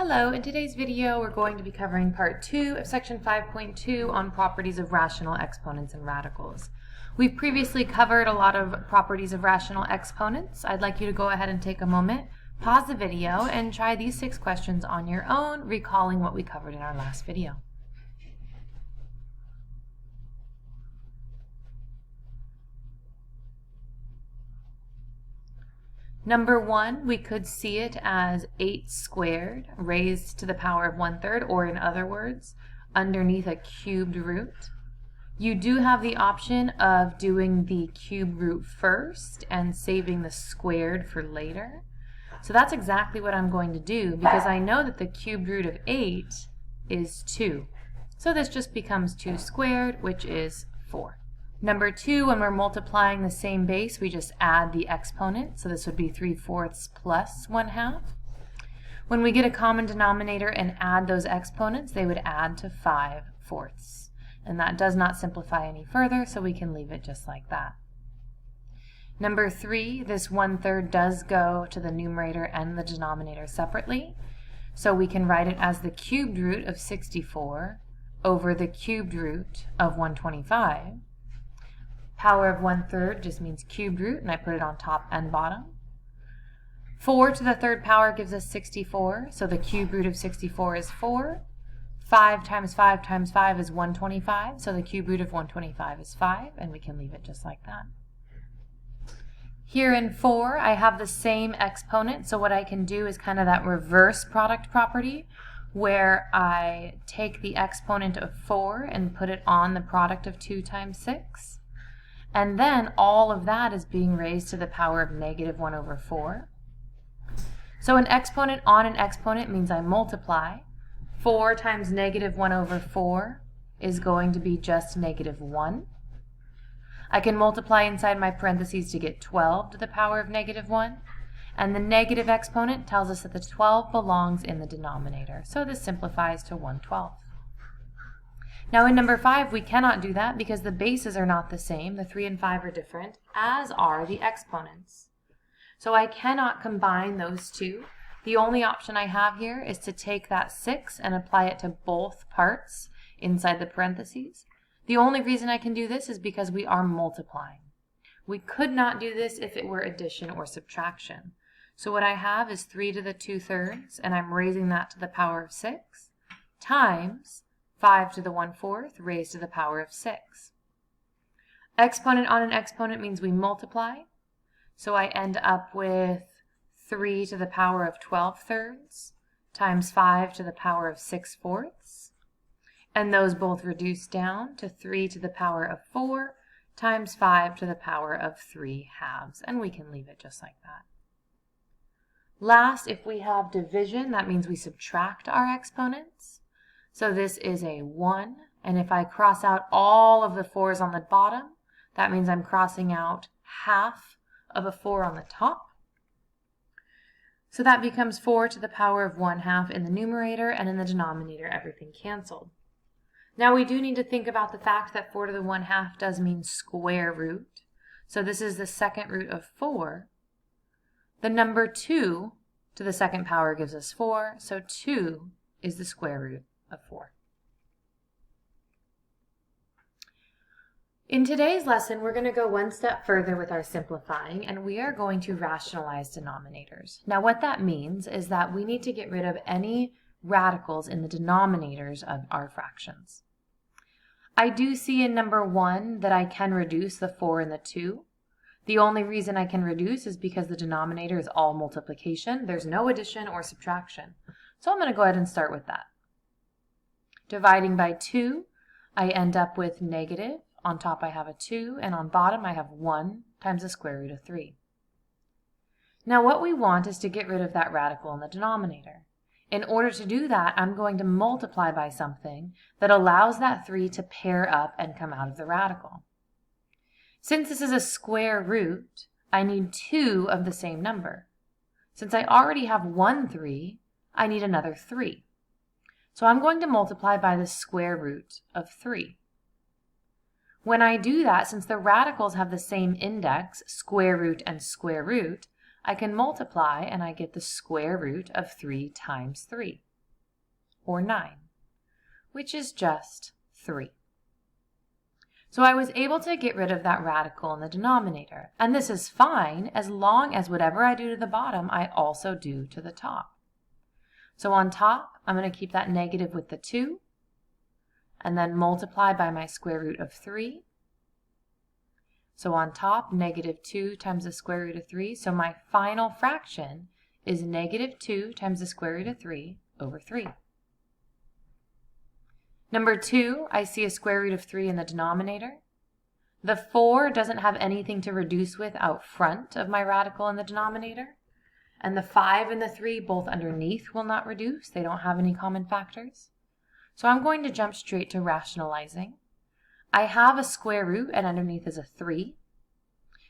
Hello, in today's video we're going to be covering part 2 of section 5.2 on properties of rational exponents and radicals. We've previously covered a lot of properties of rational exponents. I'd like you to go ahead and take a moment, pause the video, and try these 6 questions on your own, recalling what we covered in our last video. Number 1, we could see it as 8 squared raised to the power of 1/3, or in other words, underneath a cubed root. You do have the option of doing the cube root first and saving the squared for later. So that's exactly what I'm going to do, because I know that the cubed root of 8 is 2. So this just becomes 2 squared, which is 4. Number 2, when we're multiplying the same base, we just add the exponent. So this would be 3/4 plus 1/2. When we get a common denominator and add those exponents, they would add to 5/4. And that does not simplify any further, so we can leave it just like that. Number 3, this 1/3 does go to the numerator and the denominator separately. So we can write it as the cubed root of 64 over the cubed root of 125. Power of 1/3 just means cubed root, and I put it on top and bottom. 4 to the 3rd power gives us 64, so the cubed root of 64 is 4. 5 times 5 times 5 is 125, so the cubed root of 125 is 5, and we can leave it just like that. Here in 4, I have the same exponent, so what I can do is kind of that reverse product property, where I take the exponent of 4 and put it on the product of 2 times 6. And then all of that is being raised to the power of -1/4. So an exponent on an exponent means I multiply. 4 times -1/4 is going to be just -1. I can multiply inside my parentheses to get 12 to the power of -1. And the negative exponent tells us that the 12 belongs in the denominator. So this simplifies to 1/12. Now in number 5, we cannot do that because the bases are not the same. The 3 and 5 are different, as are the exponents. So I cannot combine those two. The only option I have here is to take that 6 and apply it to both parts inside the parentheses. The only reason I can do this is because we are multiplying. We could not do this if it were addition or subtraction. So what I have is 3 to the 2/3, and I'm raising that to the power of 6, times 5 to the 1/4 raised to the power of 6. Exponent on an exponent means we multiply. So I end up with 3 to the power of 12/3 times 5 to the power of 6/4. And those both reduce down to 3 to the power of 4 times 5 to the power of 3/2. And we can leave it just like that. Last, if we have division, that means we subtract our exponents. So this is a 1, and if I cross out all of the 4's on the bottom, that means I'm crossing out half of a 4 on the top. So that becomes 4 to the power of 1/2 in the numerator, and in the denominator everything canceled. Now we do need to think about the fact that 4 to the 1/2 does mean square root. So this is the second root of 4. The number 2 to the 2nd power gives us 4, so 2 is the square root of 4. In today's lesson, we're going to go one step further with our simplifying, and we are going to rationalize denominators. Now what that means is that we need to get rid of any radicals in the denominators of our fractions. I do see in number 1 that I can reduce the 4 and the 2. The only reason I can reduce is because the denominator is all multiplication. There's no addition or subtraction. So I'm going to go ahead and start with that. Dividing by 2, I end up with negative. On top I have a 2, and on bottom I have 1 times the square root of 3. Now what we want is to get rid of that radical in the denominator. In order to do that, I'm going to multiply by something that allows that 3 to pair up and come out of the radical. Since this is a square root, I need 2 of the same number. Since I already have one 3, I need another 3. So I'm going to multiply by the square root of 3. When I do that, since the radicals have the same index, square root and square root, I can multiply and I get the square root of 3 times 3. or 9, which is just 3. So I was able to get rid of that radical in the denominator, and this is fine as long as whatever I do to the bottom, I also do to the top. So on top, I'm going to keep that negative with the 2, and then multiply by my square root of 3. So on top, negative 2 times the square root of 3. So my final fraction is negative 2 times the square root of 3 over 3. Number 2, I see a square root of 3 in the denominator. The 4 doesn't have anything to reduce with out front of my radical in the denominator. And the 5 and the 3 both underneath will not reduce. They don't have any common factors. So I'm going to jump straight to rationalizing. I have a square root and underneath is a 3.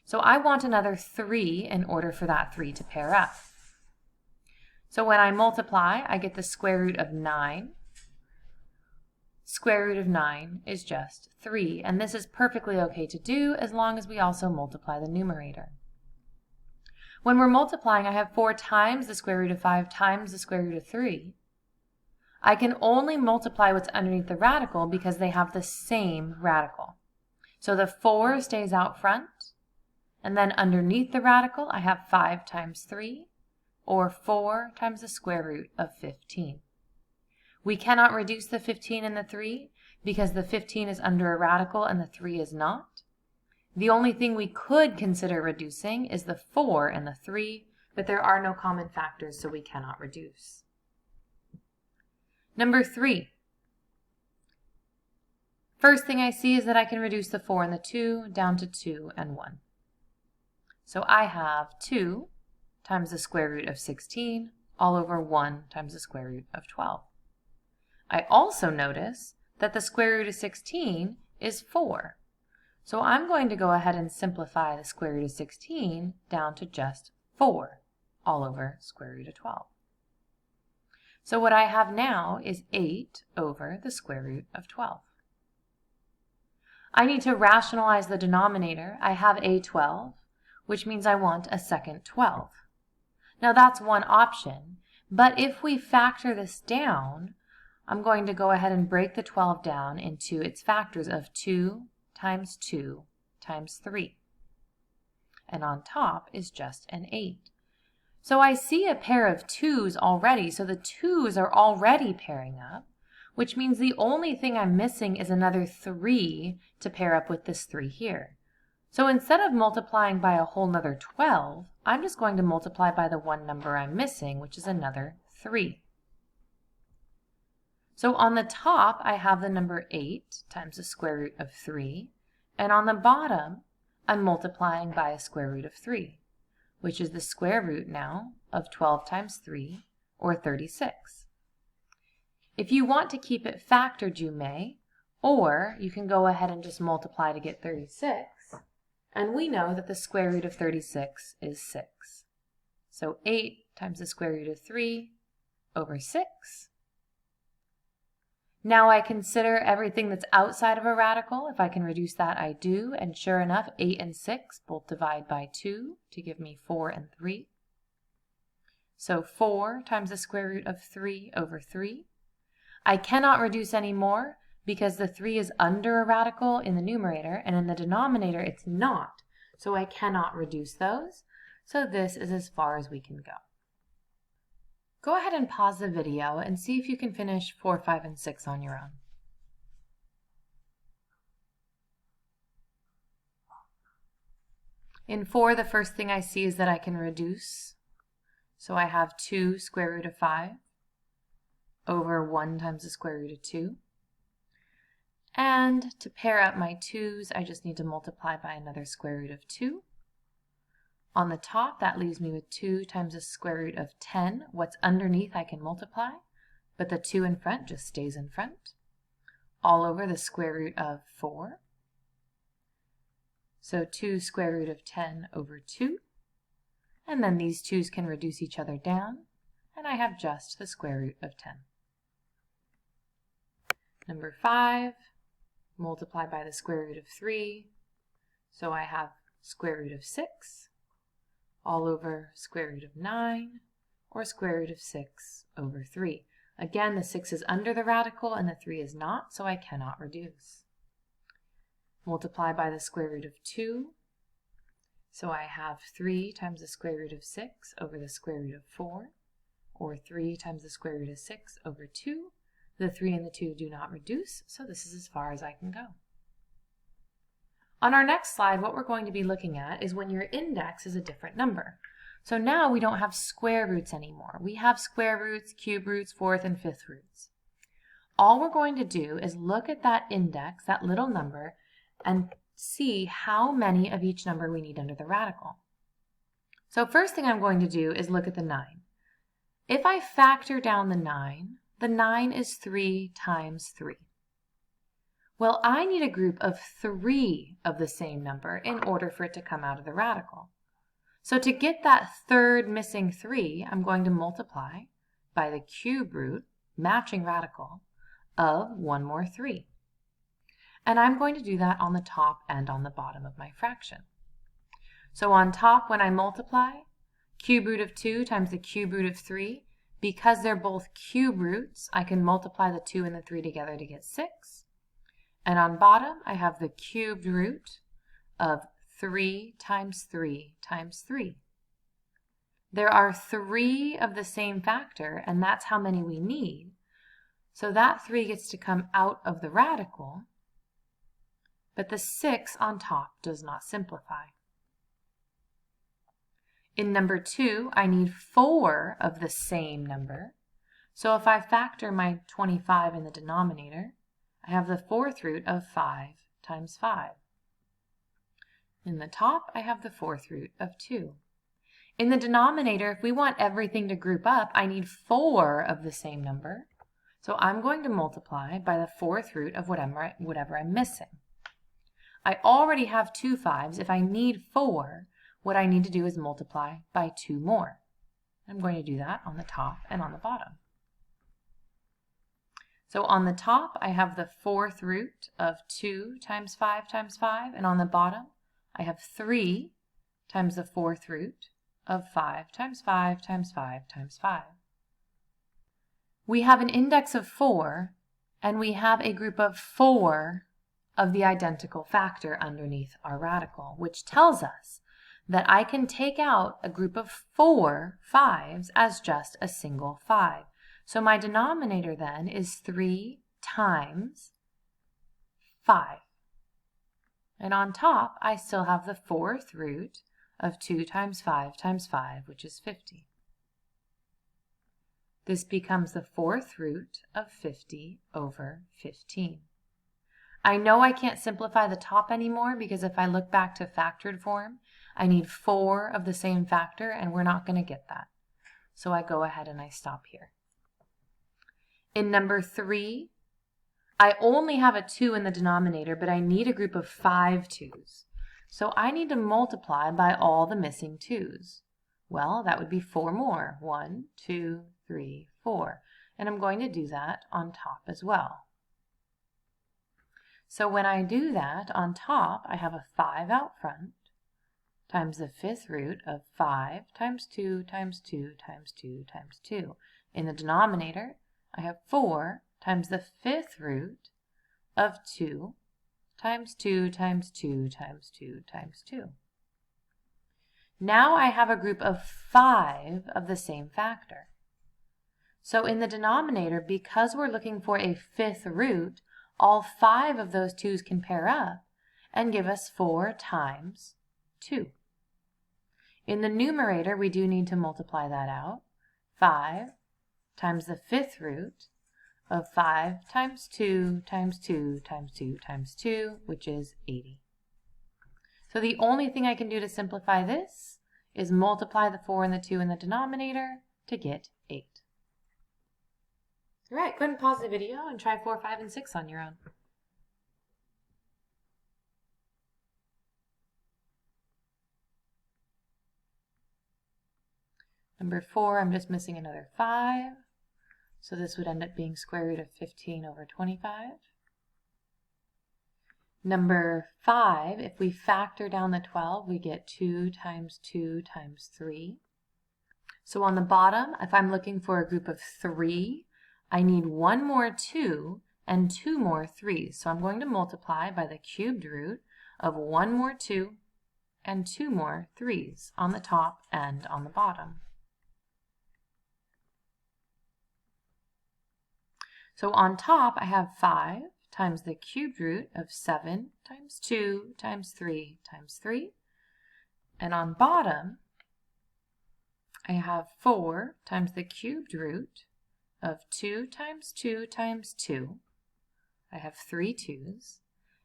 So I want another 3 in order for that 3 to pair up. So when I multiply, I get the square root of 9. Square root of 9 is just 3, and this is perfectly okay to do as long as we also multiply the numerator. When we're multiplying, I have 4 times the square root of 5 times the square root of 3. I can only multiply what's underneath the radical because they have the same radical. So the 4 stays out front, and then underneath the radical, I have 5 times 3, or 4 times the square root of 15. We cannot reduce the 15 and the 3 because the 15 is under a radical and the 3 is not. The only thing we could consider reducing is the 4 and the 3, but there are no common factors, so we cannot reduce. Number 3. First thing I see is that I can reduce the 4 and the 2 down to 2 and 1. So I have 2 times the square root of 16 all over 1 times the square root of 12. I also notice that the square root of 16 is 4. So I'm going to go ahead and simplify the square root of 16 down to just 4 all over square root of 12. So what I have now is 8 over the square root of 12. I need to rationalize the denominator. I have a 12, which means I want a second 12. Now that's one option, but if we factor this down, I'm going to go ahead and break the 12 down into its factors of 2 times 2 times 3. And on top is just an 8. So I see a pair of 2's already, so the 2's are already pairing up, which means the only thing I'm missing is another 3 to pair up with this 3 here. So instead of multiplying by a whole nother 12, I'm just going to multiply by the one number I'm missing, which is another 3. So on the top, I have the number 8 times the square root of 3, and on the bottom, I'm multiplying by a square root of 3, which is the square root now of 12 times 3, or 36. If you want to keep it factored, you may, or you can go ahead and just multiply to get 36, and we know that the square root of 36 is 6. So 8 times the square root of 3 over 6. Now I consider everything that's outside of a radical. If I can reduce that, I do. And sure enough, 8 and 6 both divide by 2 to give me 4 and 3. So 4 times the square root of 3 over 3. I cannot reduce any more because the 3 is under a radical in the numerator, and in the denominator it's not. So I cannot reduce those. So this is as far as we can go. Go ahead and pause the video and see if you can finish 4, 5, and 6 on your own. In 4, the first thing I see is that I can reduce. So I have 2 square root of 5 over 1 times the square root of 2. And to pair up my 2's, I just need to multiply by another square root of 2. On the top, that leaves me with 2 times the square root of 10. What's underneath I can multiply, but the 2 in front just stays in front. All over the square root of 4. So 2 square root of 10 over 2. And then these 2's can reduce each other down, and I have just the square root of 10. Number 5, multiply by the square root of 3. So I have square root of 6. All over square root of 9, or square root of 6 over 3. Again, the 6 is under the radical and the 3 is not, so I cannot reduce. Multiply by the square root of 2. So I have 3 times the square root of 6 over the square root of 4, or 3 times the square root of 6 over 2. The 3 and the 2 do not reduce, so this is as far as I can go. On our next slide, what we're going to be looking at is when your index is a different number. So now we don't have square roots anymore. We have square roots, cube roots, fourth and fifth roots. All we're going to do is look at that index, that little number, and see how many of each number we need under the radical. So first thing I'm going to do is look at the 9. If I factor down the 9 is 3 times 3. Well, I need a group of 3 of the same number in order for it to come out of the radical. So to get that third missing 3, I'm going to multiply by the cube root, matching radical, of one more 3. And I'm going to do that on the top and on the bottom of my fraction. So on top, when I multiply, cube root of 2 times the cube root of 3, because they're both cube roots, I can multiply the 2 and the 3 together to get 6. And on bottom, I have the cubed root of 3 times 3 times 3. There are 3 of the same factor, and that's how many we need. So that 3 gets to come out of the radical, but the 6 on top does not simplify. In number 2, I need 4 of the same number. So if I factor my 25 in the denominator, I have the fourth root of 5 times 5. In the top, I have the fourth root of 2. In the denominator, if we want everything to group up, I need 4 of the same number. So I'm going to multiply by the fourth root of whatever I'm missing. I already have 2 5s. If I need 4, what I need to do is multiply by 2 more. I'm going to do that on the top and on the bottom. So on the top, I have the fourth root of 2 times 5 times 5, and on the bottom, I have 3 times the fourth root of 5 times 5 times 5 times 5. We have an index of 4, and we have a group of 4 of the identical factor underneath our radical, which tells us that I can take out a group of 4 5s as just a single 5. So my denominator then is 3 times 5. And on top, I still have the fourth root of 2 times 5 times 5, which is 50. This becomes the fourth root of 50 over 15. I know I can't simplify the top anymore because if I look back to factored form, I need 4 of the same factor, and we're not going to get that. So I go ahead and I stop here. In number 3, I only have a 2 in the denominator, but I need a group of 5 2s. So I need to multiply by all the missing 2s. Well, that would be 4 more. 1, 2, 3, 4. And I'm going to do that on top as well. So when I do that on top, I have a 5 out front times the fifth root of 5 times 2 times 2 times 2 times 2. In the denominator, I have 4 times the fifth root of 2 times 2 times 2 times 2 times 2. Now I have a group of 5 of the same factor. So in the denominator, because we're looking for a fifth root, all 5 of those 2's can pair up and give us 4 times 2. In the numerator, we do need to multiply that out. 5 times the fifth root of 5 times 2 times 2 times 2 times 2, which is 80. So the only thing I can do to simplify this is multiply the 4 and the 2 in the denominator to get 8. All right, go ahead and pause the video and try 4, 5, and 6 on your own. Number 4, I'm just missing another 5. So this would end up being square root of 15 over 25. Number 5, if we factor down the 12, we get 2 times 2 times 3. So on the bottom, if I'm looking for a group of 3, I need one more 2 and 2 more 3s. So I'm going to multiply by the cubed root of 1 more 2 and 2 more 3s on the top and on the bottom. So on top, I have 5 times the cubed root of 7 times 2 times 3 times 3. And on bottom, I have 4 times the cubed root of 2 times 2 times 2. I have 3 2's,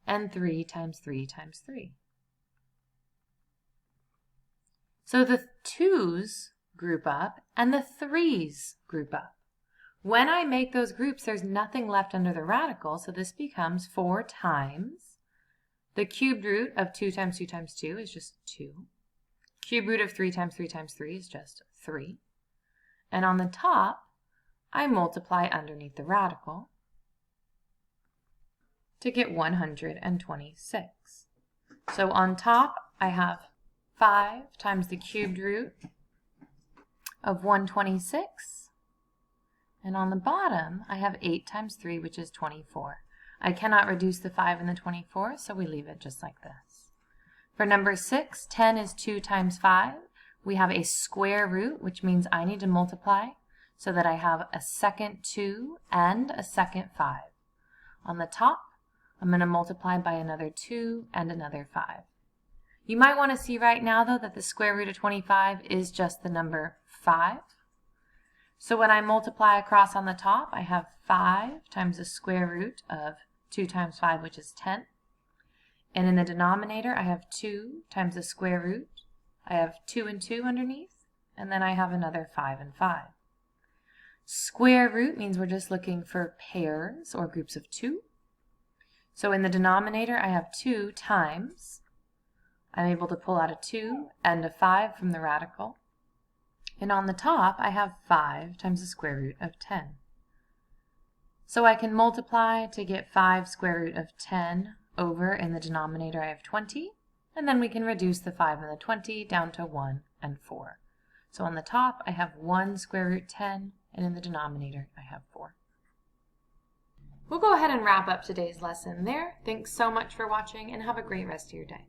and 3 times 3 times 3. So the 2's group up and the 3's group up. When I make those groups, there's nothing left under the radical, so this becomes 4 times. The cubed root of 2 times 2 times 2 is just 2. Cube root of 3 times 3 times 3 is just 3. And on the top, I multiply underneath the radical to get 126. So on top, I have 5 times the cubed root of 126. And on the bottom, I have 8 times 3, which is 24. I cannot reduce the 5 and the 24, so we leave it just like this. For number 6, 10 is 2 times 5. We have a square root, which means I need to multiply so that I have a second 2 and a second 5. On the top, I'm going to multiply by another 2 and another 5. You might want to see right now, though, that the square root of 25 is just the number 5. So when I multiply across on the top, I have 5 times the square root of 2 times 5, which is 10. And in the denominator, I have 2 times the square root. I have 2 and 2 underneath, and then I have another 5 and 5. Square root means we're just looking for pairs or groups of 2. So in the denominator, I have 2 times. I'm able to pull out a 2 and a 5 from the radical. And on the top, I have 5 times the square root of 10. So I can multiply to get 5 square root of 10 over in the denominator. I have 20. And then we can reduce the 5 and the 20 down to 1 and 4. So on the top, I have 1 square root 10, and in the denominator, I have 4. We'll go ahead and wrap up today's lesson there. Thanks so much for watching, and have a great rest of your day.